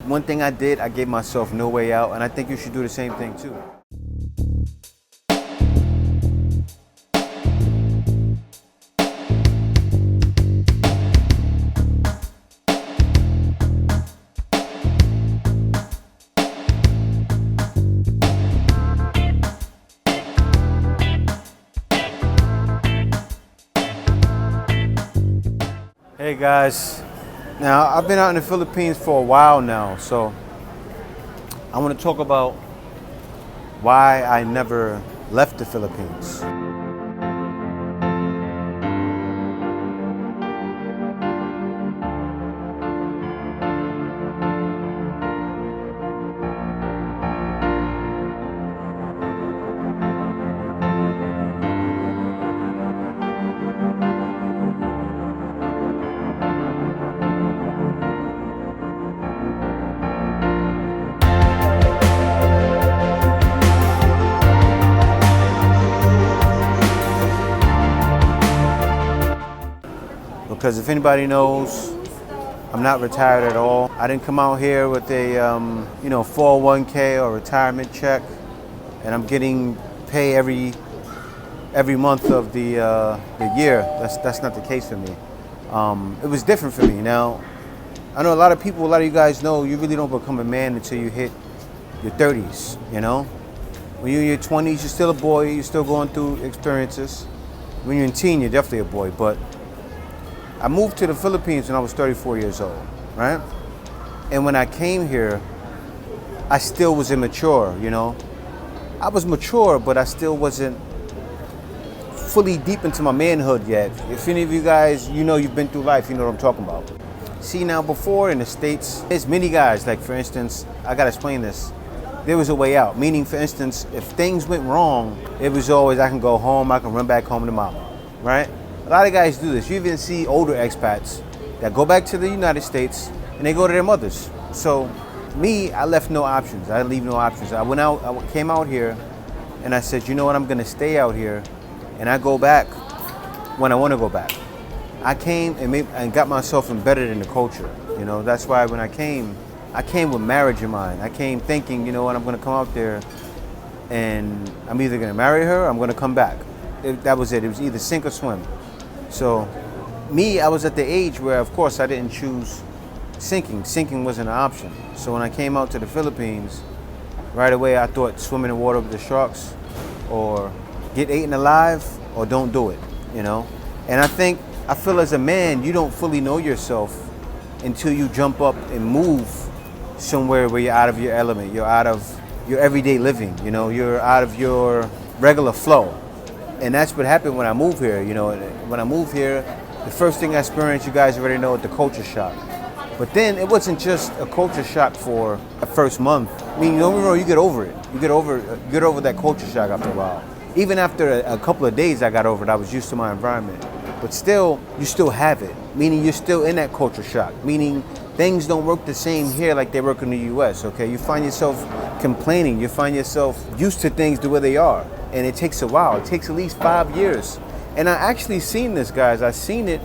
one thing I did, I gave myself no way out, and I think you should do the same thing too. Hey guys, now I've been out in the Philippines for a while now, so I want to talk about why I never left the Philippines. Because if anybody knows, I'm not retired at all. I didn't come out here with a 401k or retirement check, and I'm getting pay every month of the year. That's not the case for me. It was different for me. Now, I know a lot of you guys know you really don't become a man until you hit your 30s. You know, when you're in your 20s, you're still a boy. You're still going through experiences. When you're in teen, you're definitely a boy, but I moved to the Philippines when I was 34 years old, right? And when I came here, I still was immature, you know? I was mature, but I still wasn't fully deep into my manhood yet. If any of you guys, you've been through life, you know what I'm talking about. See, now before in the States, there's many guys, like for instance, I gotta explain this. There was a way out, meaning for instance, if things went wrong, it was always I can go home, I can run back home to mama, right? A lot of guys do this. You even see older expats that go back to the United States and they go to their mothers. So me, I left no options. I didn't leave no options. I came out here and I said, you know what, I'm gonna stay out here and I go back when I wanna go back. I came and got myself embedded in the culture. You know, that's why when I came with marriage in mind. I came thinking, you know what, I'm gonna come out there and I'm either gonna marry her or I'm gonna come back. That was it. It was either sink or swim. So me, I was at the age where, of course, I didn't choose sinking. Sinking wasn't an option. So when I came out to the Philippines, right away I thought swim in the water with the sharks or get eaten alive or don't do it, you know? And I feel as a man, you don't fully know yourself until you jump up and move somewhere where you're out of your element, you're out of your everyday living, you know, you're out of your regular flow. And that's what happened when I moved here. You know, when I moved here, the first thing I experienced, you guys already know, the culture shock. But then it wasn't just a culture shock for the first month. I mean, don't get me wrong, you get over it. You get over that culture shock after a while. Even after a couple of days, I got over it. I was used to my environment. But still, you still have it. Meaning you're still in that culture shock. Meaning things don't work the same here like they work in the US, okay? You find yourself complaining. You find yourself used to things the way they are. And it takes a while. It takes at least 5 years. And I actually seen this, guys. I seen it.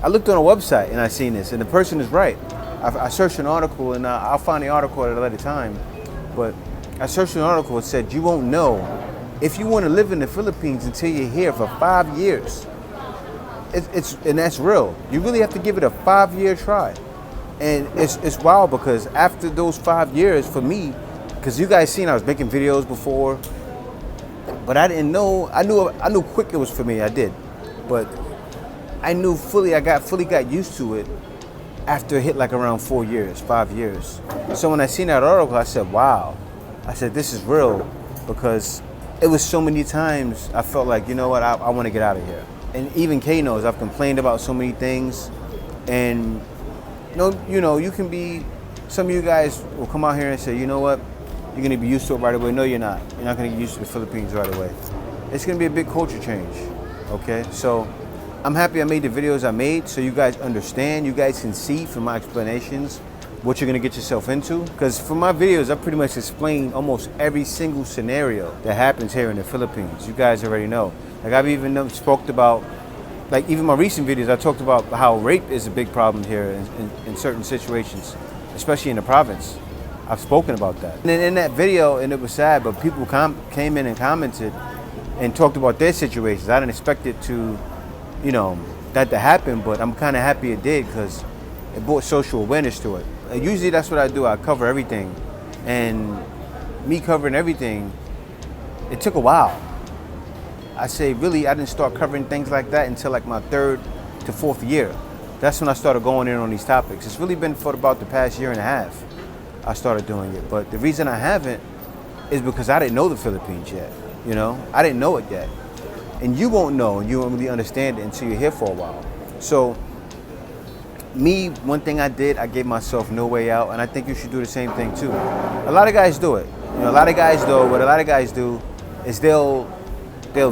I looked on a website and I seen this, and the person is right. I searched an article, and I'll find the article at a later time. But I searched an article that said you won't know if you want to live in the Philippines until you're here for 5 years. And that's real. You really have to give it a 5-year try. And it's wild because after those 5 years, for me, because you guys seen I was making videos before. But I didn't know. I knew quick it was for me. I did, but I knew fully. I fully got used to it after it hit like around 4 years, 5 years. So when I seen that article, I said, "Wow!" I said, "This is real," because it was so many times I felt like, you know what, I want to get out of here. And even Kay knows I've complained about so many things, and you can be. Some of you guys will come out here and say, you know what, you're going to be used to it right away. No, you're not. You're not going to get used to the Philippines right away. It's going to be a big culture change, okay? So I'm happy I made the videos I made so you guys understand, you guys can see from my explanations what you're going to get yourself into. Because for my videos, I pretty much explain almost every single scenario that happens here in the Philippines. You guys already know. Like I've even spoke about, like even my recent videos, I talked about how rape is a big problem here in certain situations. especially in the province. I've spoken about that. And then in that video, and it was sad, but people came in and commented and talked about their situations. I didn't expect it to, you know, that to happen, but I'm kind of happy it did because it brought social awareness to it. And usually that's what I do. I cover everything. And me covering everything, it took a while. I say really, I didn't start covering things like that until like my 3rd to 4th year. That's when I started going in on these topics. It's really been for about the past year and a half I started doing it. But the reason I haven't is because I didn't know the Philippines yet. You know, I didn't know it yet. And you won't know, and you won't really understand it until you're here for a while. So me, one thing I did, I gave myself no way out, and I think you should do the same thing too. A lot of guys do it. You know, a lot of guys do. What a lot of guys do is they'll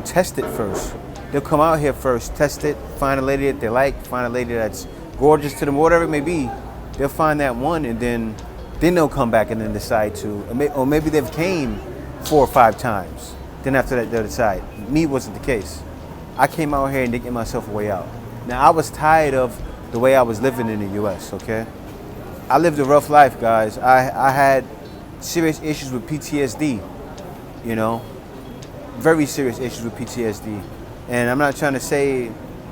test it first. They'll come out here first, test it, find a lady that they like, find a lady that's gorgeous to them, whatever it may be. They'll find that one, and then they'll come back and then decide to, or maybe they've came 4 or 5 times. Then after that, they'll decide. Me wasn't the case. I came out here and didn't get myself a way out. Now, I was tired of the way I was living in the U.S., okay? I lived a rough life, guys. I had serious issues with PTSD, you know? Very serious issues with PTSD. And I'm not trying to say,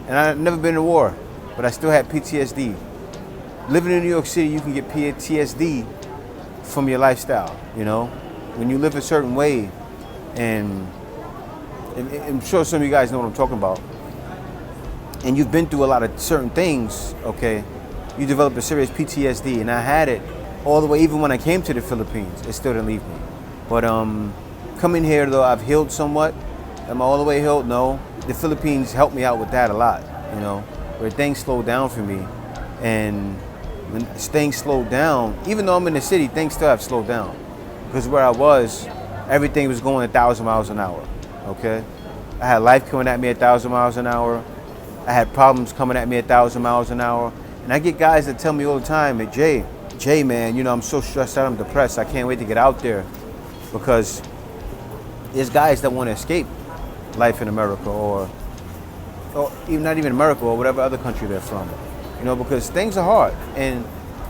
and I've never been to war, but I still had PTSD. Living in New York City, you can get PTSD from your lifestyle, you know? When you live a certain way, and I'm sure some of you guys know what I'm talking about, and you've been through a lot of certain things, okay, you develop a serious PTSD, and I had it all the way, even when I came to the Philippines, it still didn't leave me. But coming here, though, I've healed somewhat. Am I all the way healed? No. The Philippines helped me out with that a lot, you know, where things slowed down for me. And when things slowed down, even though I'm in the city, things still have slowed down. Because where I was, everything was going 1,000 miles an hour, okay? I had life coming at me 1,000 miles an hour. I had problems coming at me 1,000 miles an hour. And I get guys that tell me all the time, hey, Jay, man, you know, I'm so stressed out, I'm depressed. I can't wait to get out there. Because there's guys that want to escape life in America or even not even America or whatever other country they're from. You know, because things are hard. And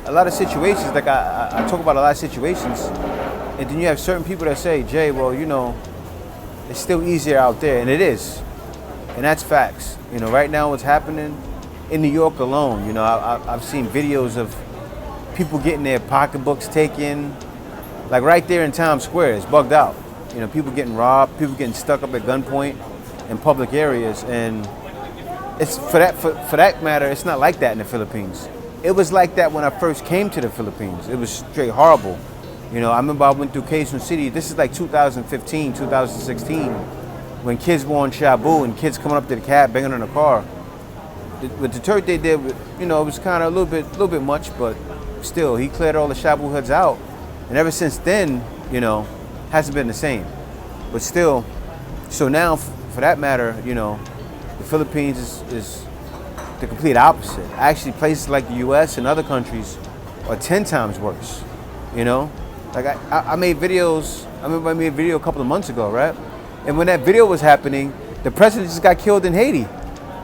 a lot of situations, like I talk about a lot of situations, and then you have certain people that say, Jay, well, you know, it's still easier out there, and it is. And that's facts. You know, right now what's happening in New York alone, you know, I've seen videos of people getting their pocketbooks taken, like right there in Times Square. It's bugged out. You know, people getting robbed, people getting stuck up at gunpoint in public areas, and it's for that matter, it's not like that in the Philippines. It was like that when I first came to the Philippines. It was straight horrible. You know, I remember I went through Quezon City. This is like 2015, 2016, when kids were on Shabu and kids coming up to the cab, banging on the car. The deterrent they did, you know, it was kind of a little bit much, but still, he cleared all the Shabu hoods out. And ever since then, you know, hasn't been the same. But still, so now, for that matter, you know, the Philippines is the complete opposite. Actually, places like the U.S. and other countries are 10 times worse, you know? Like, I made videos, I remember I made a video a couple of months ago, right? And when that video was happening, the president just got killed in Haiti.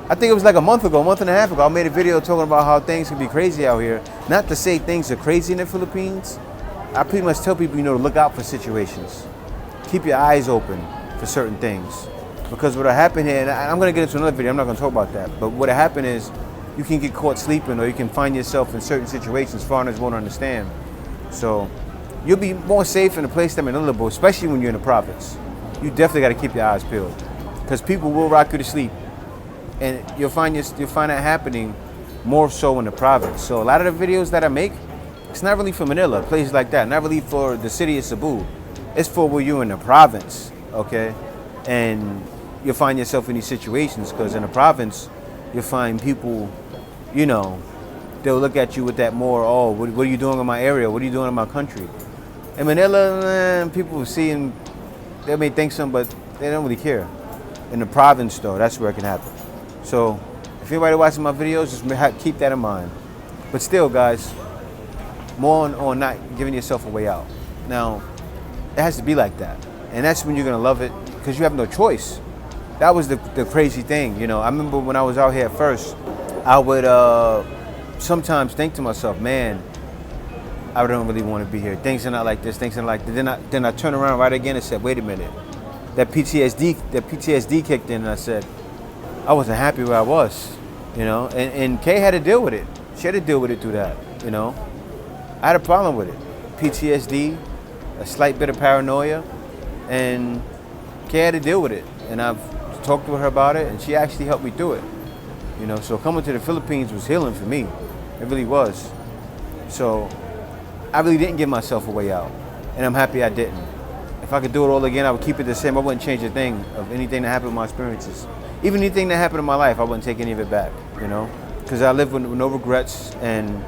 I think it was like a month and a half ago, I made a video talking about how things can be crazy out here. Not to say things are crazy in the Philippines. I pretty much tell people, you know, to look out for situations. Keep your eyes open for certain things. Because what'll happen here, and I'm gonna get into another video, I'm not gonna talk about that, but what'll happen is you can get caught sleeping or you can find yourself in certain situations foreigners won't understand. So you'll be more safe in a place than Manila, especially when you're in the province. You definitely gotta keep your eyes peeled because people will rock you to sleep. And you'll find that happening more so in the province. So a lot of the videos that I make, it's not really for Manila, places like that, not really for the city of Cebu. It's for where you're in the province, okay? And you'll find yourself in these situations because in the province, you'll find people, you know, they'll look at you with that more, oh, what are you doing in my area? What are you doing in my country? In Manila, people see and they may think something, but they don't really care. In the province, though, that's where it can happen. So if anybody watching my videos, just keep that in mind. But still, guys, more on not giving yourself a way out. Now, it has to be like that. And that's when you're going to love it because you have no choice. That was the crazy thing. You know, I remember when I was out here at first, I would sometimes think to myself, man, I don't really want to be here. Things are not like this. Things are not like that. Then I turned around right again and said, wait a minute. That PTSD kicked in, and I said, I wasn't happy where I was, you know. And Kay had to deal with it. She had to deal with it through that, you know. I had a problem with it. PTSD, a slight bit of paranoia, and Kay had to deal with it. And I've talked to her about it, and she actually helped me through it, you know. So coming to the Philippines was healing for me. It really was. So I really didn't give myself a way out, and I'm happy I didn't. If I could do it all again, I would keep it the same. I wouldn't change a thing of anything that happened in my experiences. Even anything that happened in my life, I wouldn't take any of it back, you know? Because I live with no regrets, and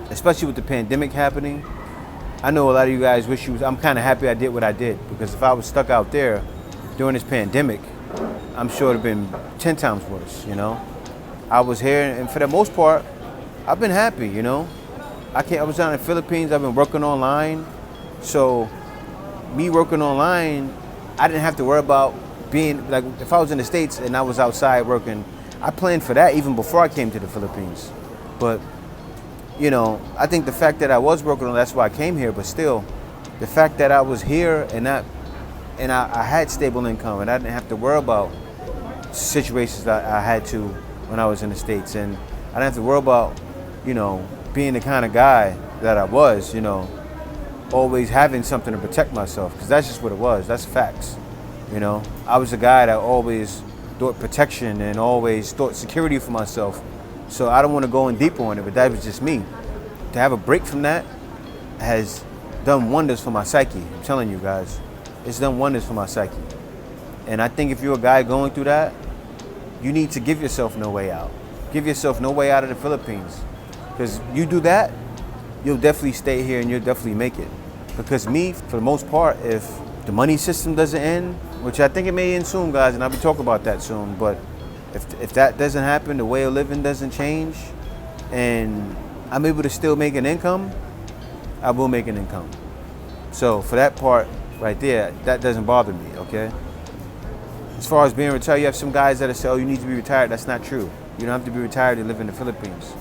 especially with the pandemic happening, I know a lot of you guys wish I'm kind of happy I did what I did, because if I was stuck out there during this pandemic, I'm sure it would have been 10 times worse, you know? I was here, and for the most part, I've been happy, you know? I was down in the Philippines, I've been working online, so me working online, I didn't have to worry about being, like, if I was in the States and I was outside working, I planned for that even before I came to the Philippines. But, you know, I think the fact that I was working on, that's why I came here, but still, the fact that I was here and I had stable income and I didn't have to worry about situations that I had to when I was in the States, and I didn't have to worry about, you know, being the kind of guy that I was, you know, always having something to protect myself, because that's just what it was. That's facts, you know. I was a guy that always thought protection and always thought security for myself. So I don't want to go in deeper on it, but that was just me. To have a break from that has done wonders for my psyche. I'm telling you guys, it's done wonders for my psyche. And I think if you're a guy going through that, you need to give yourself no way out. Give yourself no way out of the Philippines. Because you do that, you'll definitely stay here and you'll definitely make it. Because me, for the most part, if the money system doesn't end, which I think it may end soon, guys, and I'll be talking about that soon, but if that doesn't happen, the way of living doesn't change, and I'm able to still make an income, I will make an income. So for that part right there, that doesn't bother me, okay? As far as being retired, you have some guys that say, oh, you need to be retired. That's not true. You don't have to be retired to live in the Philippines,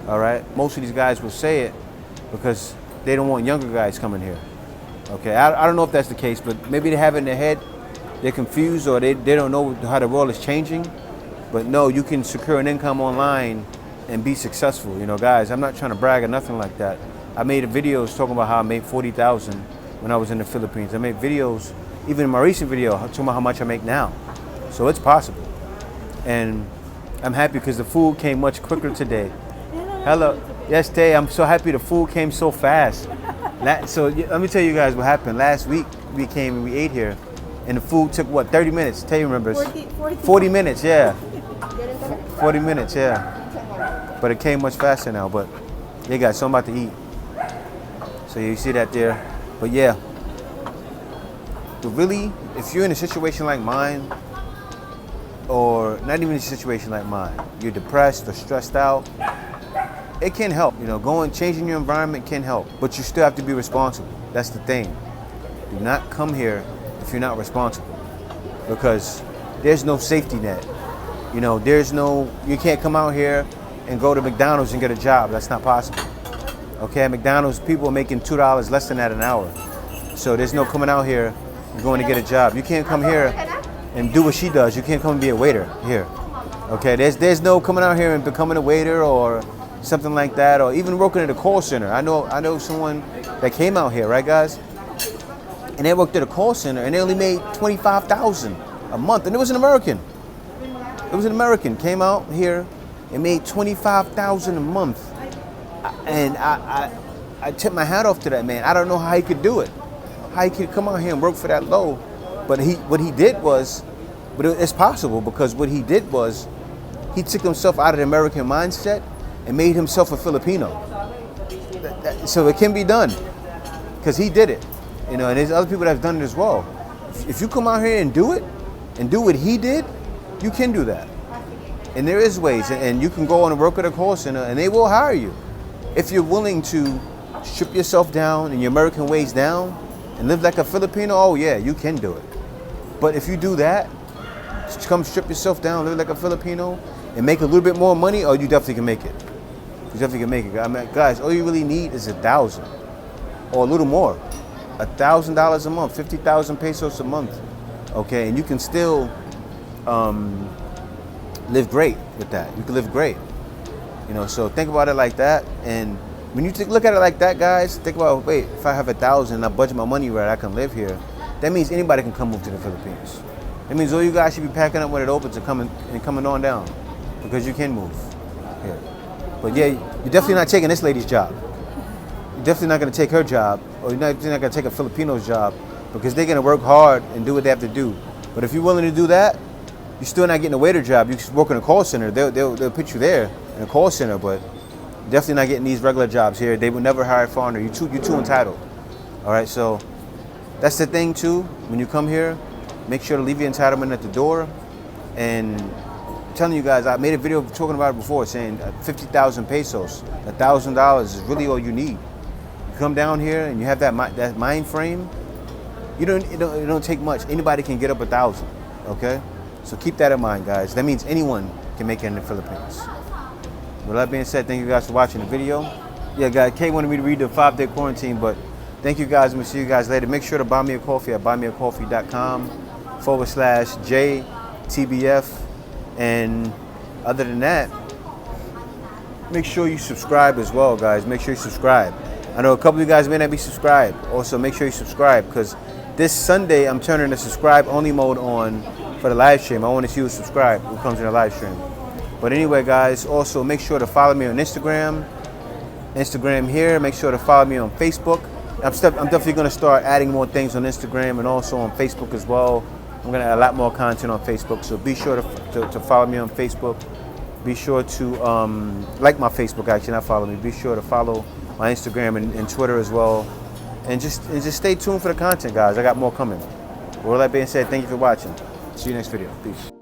all right? Most of these guys will say it because they don't want younger guys coming here, okay? I don't know if that's the case, but maybe they have it in their head, they're confused, or they don't know how the world is changing. But no, you can secure an income online and be successful. You know, guys, I'm not trying to brag or nothing like that. I made videos talking about how I made $40,000 when I was in the Philippines. I made videos, even in my recent video, talking about how much I make now. So it's possible. And I'm happy because the food came much quicker today. Hello. Yes, Tay, I'm so happy the food came so fast. So let me tell you guys what happened. Last week, we came and we ate here, and the food took, what, 30 minutes? Tay remembers. 40 minutes, yeah. 40 minutes, yeah. But it came much faster now, but they got something about to eat. So you see that there. But yeah, but really, if you're in a situation like mine, or not even a situation like mine, you're depressed or stressed out, it can help. You know, changing your environment can help, but you still have to be responsible. That's the thing. Do not come here if you're not responsible, because there's no safety net. You know, you can't come out here and go to McDonald's and get a job. That's not possible. Okay, at McDonald's, people are making $2 less than that an hour. So there's no coming out here and going to get a job. You can't come here and do what she does. You can't come and be a waiter here. Okay, there's no coming out here and becoming a waiter or something like that, or even working at a call center. I know someone that came out here, right, guys? And they worked at a call center and they only made $25,000 a month, and it was an American. It was an American, came out here and made $25,000 a month. And I tip my hat off to that man. I don't know how he could do it. How he could come out here and work for that low. But what he did was, but it's possible, because what he did was, he took himself out of the American mindset and made himself a Filipino. So it can be done, because he did it. You know, and there's other people that have done it as well. If you come out here and do it, and do what he did, you can do that. And there is ways, and you can go on and work at a call center, and they will hire you. If you're willing to strip yourself down and your American ways down and live like a Filipino, oh yeah, you can do it. But if you do that, come strip yourself down, live like a Filipino, and make a little bit more money, oh, you definitely can make it. You definitely can make it. I mean, guys, all you really need is 1,000 or a little more. $1,000 a month, 50,000 pesos a month. Okay, and you can still live great with that. You can live great. You know, so think about it like that. And when you look at it like that, guys, think about, wait, if I have 1,000 and I budget my money right, I can live here. That means anybody can come move to the Philippines. That means all you guys should be packing up when it opens and coming on down, because you can move here. But yeah, you're definitely not taking this lady's job. You're definitely not going to take her job, or you're not going to take a Filipino's job, because they're going to work hard and do what they have to do. But if you're willing to do that, you're still not getting a waiter job. You work in a call center. They'll put you there in a call center, but definitely not getting these regular jobs here. They would never hire a foreigner. You're too entitled. All right, so that's the thing too. When you come here, make sure to leave your entitlement at the door. And I'm telling you guys, I made a video talking about it before, saying 50,000 pesos, $1,000 is really all you need. You come down here and you have that mind frame. It don't take much. Anybody can get up 1,000. Okay, so keep that in mind, guys. That means anyone can make it in the Philippines. With that being said, thank you guys for watching the video. Yeah, guys, Kay wanted me to read the 5-day quarantine, but thank you guys, and we'll see you guys later. Make sure to buy me a coffee at buymeacoffee.com/JTBF. And other than that, make sure you subscribe as well, guys. Make sure you subscribe. I know a couple of you guys may not be subscribed. Also, make sure you subscribe, because this Sunday, I'm turning the subscribe only mode on for the live stream. I want to see you subscribe who comes in the live stream. But anyway, guys, also make sure to follow me on Instagram here. Make sure to follow me on Facebook. I'm definitely going to start adding more things on Instagram and also on Facebook as well. I'm going to add a lot more content on Facebook, so be sure to follow me on Facebook. Be sure to like my Facebook, actually, not follow me. Be sure to follow my Instagram and Twitter as well. And just stay tuned for the content, guys. I got more coming. With all that being said, thank you for watching. See you next video. Peace.